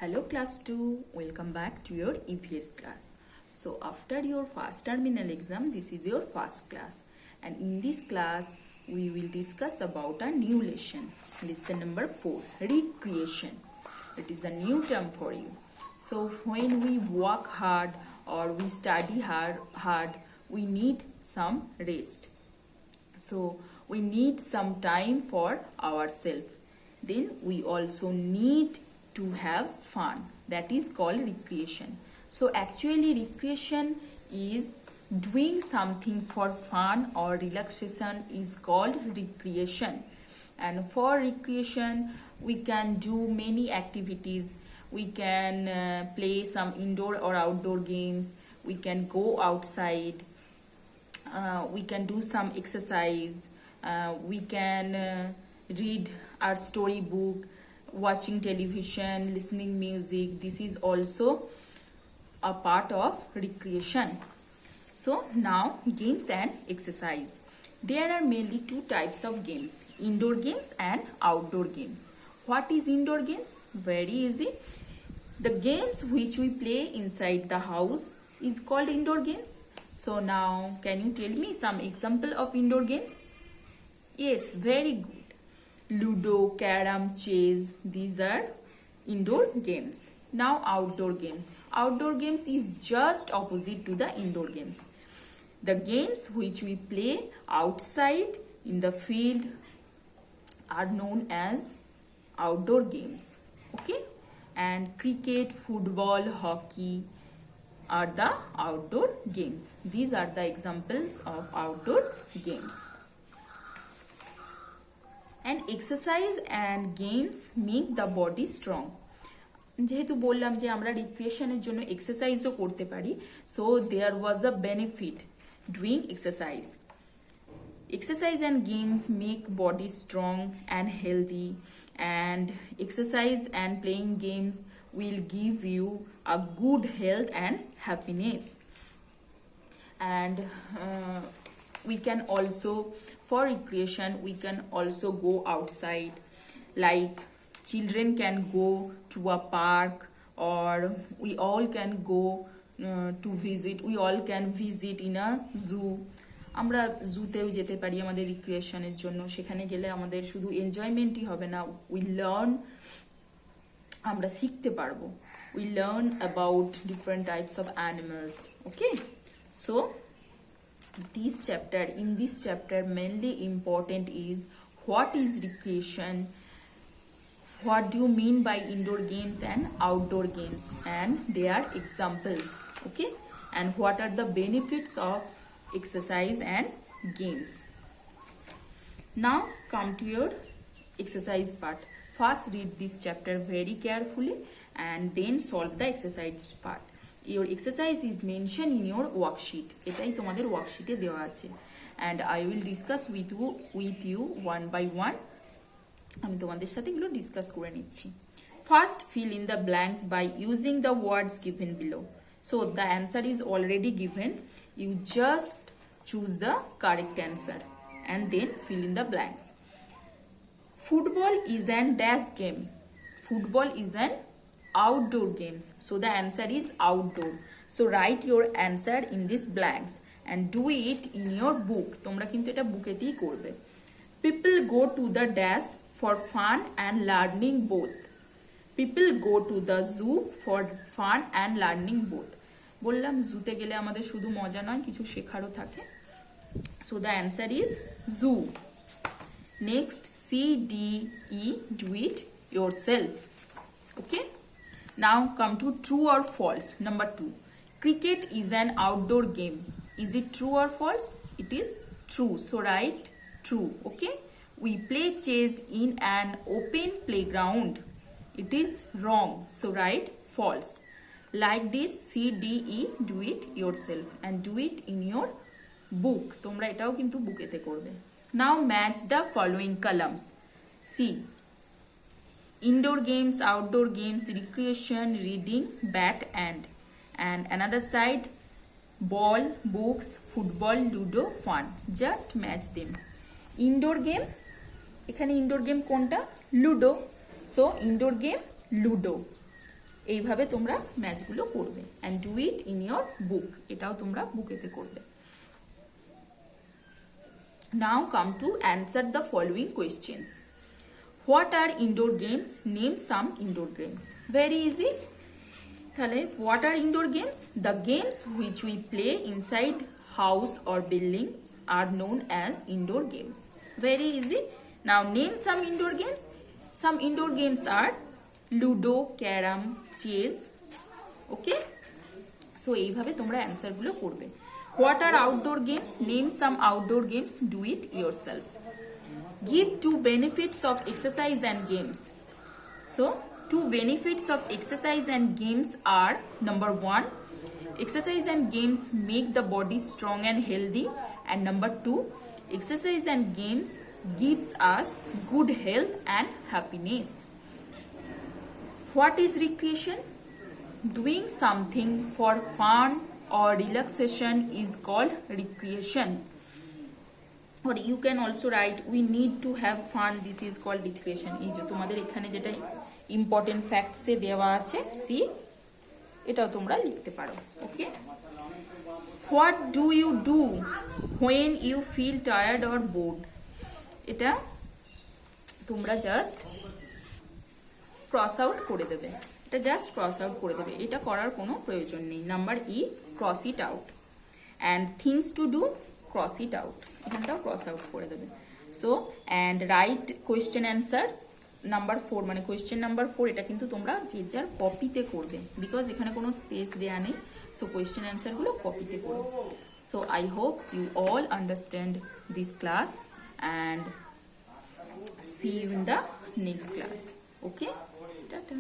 Hello class 2, welcome back to your EVS class. So after your first terminal exam, this is your first class, and in this class we will discuss about a new lesson. Lesson number 4, recreation. It is a new term for you. So when we work hard or we study hard, we need some rest. So we need some time for ourselves. Then we also need to have fun. That is called recreation. So actually recreation is doing something for fun or relaxation is called recreation. And for recreation we can do many activities. We can play some indoor or outdoor games. We can go outside. We can do some exercise. We can read our storybook, watching television, listening music. This is also a part of recreation. So now games and exercise. There are mainly two types of games, indoor games and outdoor games. What is indoor games? Very easy. The games which we play inside the house is called indoor games. So now can you tell me some example of indoor games? Yes, very good. Ludo, carom, chess, these are indoor games. Now outdoor games. Outdoor games is just opposite to the indoor games. The games which we play outside in the field are known as outdoor games. Okay? And cricket, football, hockey are the outdoor games. These are the examples of outdoor games. And exercise and games make the body strong. যেহেতু বললাম যে আমরা রিক্রিয়েশনের জন্য এক্সারসাইজও করতে পারি, so there was a benefit doing exercise. Exercise and games make body strong and healthy, and exercise and playing games will give you a good health and happiness. And we can also, for recreation, we can also go outside. Like children can go to a park, or we all can go to visit. We all can visit in a zoo. আমরা জুতেও যেতে পারি আমাদের রিক্রিয়েশনের জন্য। সেখানে গেলে আমাদের শুধু এনজয়মেন্টই হবে না, উই লার্ন, আমরা শিখতে পারবো। We learn about different types of animals. Okay, so in this chapter mainly important is what is recreation, what do you mean by indoor games and outdoor games, and their examples. Okay, and what are the benefits of exercise and games. Now come to your exercise part. First read this chapter very carefully and then solve the exercise part. Your exercise is mentioned in your worksheet. এটাই তোমাদের ওয়ার্কশিটে দেওয়া আছে, and I will discuss with you one by one. আমি তোমাদের সাথে এগুলো discuss করে নিচ্ছি। First, fill in the blanks by using the words given below. So the answer is already given. You just choose the correct answer and then fill in the blanks. Football is an dash game. Football is an outdoor games. So the answer is outdoor. So write your answer in these blanks and do it in your book. তোমরা কিন্তু এটা বুকেতেই করবে। People go to the dash for fun and learning both. People go to the zoo for fun and learning both. বললাম জুতে গেলে আমাদের শুধু মজা নয়, কিছু শেখারও থাকে। So the answer is zoo. Next, C, D, E, do it yourself. Okay. Now come to true or false. Number 2. Cricket is an outdoor game. Is it true or false? It is true. So write true. Okay. We play chess in an open playground. It is wrong. So write false. Like this, C, D, E, do it yourself and do it in your book. তোমরা এটাও কিন্তু বুকেতে করবে। Now match the following columns. See, indoor games, outdoor games, recreation, reading, bat and another side, ball, books, football, ludo, fun. Just match them. Indoor game, এখানে indoor game কোনটা? Ludo. So indoor game, ludo. এইভাবে তোমরা ম্যাচগুলো করবে and do it in your book, এটাও তোমরা বুকেতে করবে। Now come to answer the following questions. What are indoor games? Name some indoor games. Very easy. তাহলে what are indoor games? The games which we play inside house or building are known as indoor games. Very easy. Now name some indoor games. Some indoor games are ludo, carom, chess. Okay, so এইভাবে তোমরা answer গুলো করবে। What are outdoor games? Name some outdoor games. Do it yourself. Give two benefits of exercise and games. So two benefits of exercise and games are: number 1, exercise and games make the body strong and healthy, and number 2, exercise and games gives us good health and happiness. What is recreation? Doing something for fun or relaxation is called recreation. Or you can also write, we need to have fun, this is called recreation. এই যে তোমাদের এখানে যেটা important ফ্যাক্টসে দেওয়া আছে, C, এটাও তোমরা লিখতে পারো। Okay, what do you do when you feel tired or bored? এটা তোমরা জাস্ট ক্রস আউট করে দেবে, এটা জাস্ট ক্রস আউট করে দেবে, এটা করার কোনো প্রয়োজন নেই। Number E, cross it out, and things to do, cross it out, এখানটাও ক্রস আউট করে দেবে। So and write question answer number 4, মানে কোয়েশ্চেন নাম্বার 4, এটা কিন্তু তোমরা যে যার কপিতে করবে, বিকজ এখানে কোনো স্পেস দেয়া নেই। সো কোয়েশ্চেন অ্যান্সারগুলো কপিতে করবে। So I hope you all understand this class and see you in the next class. Okay, tata.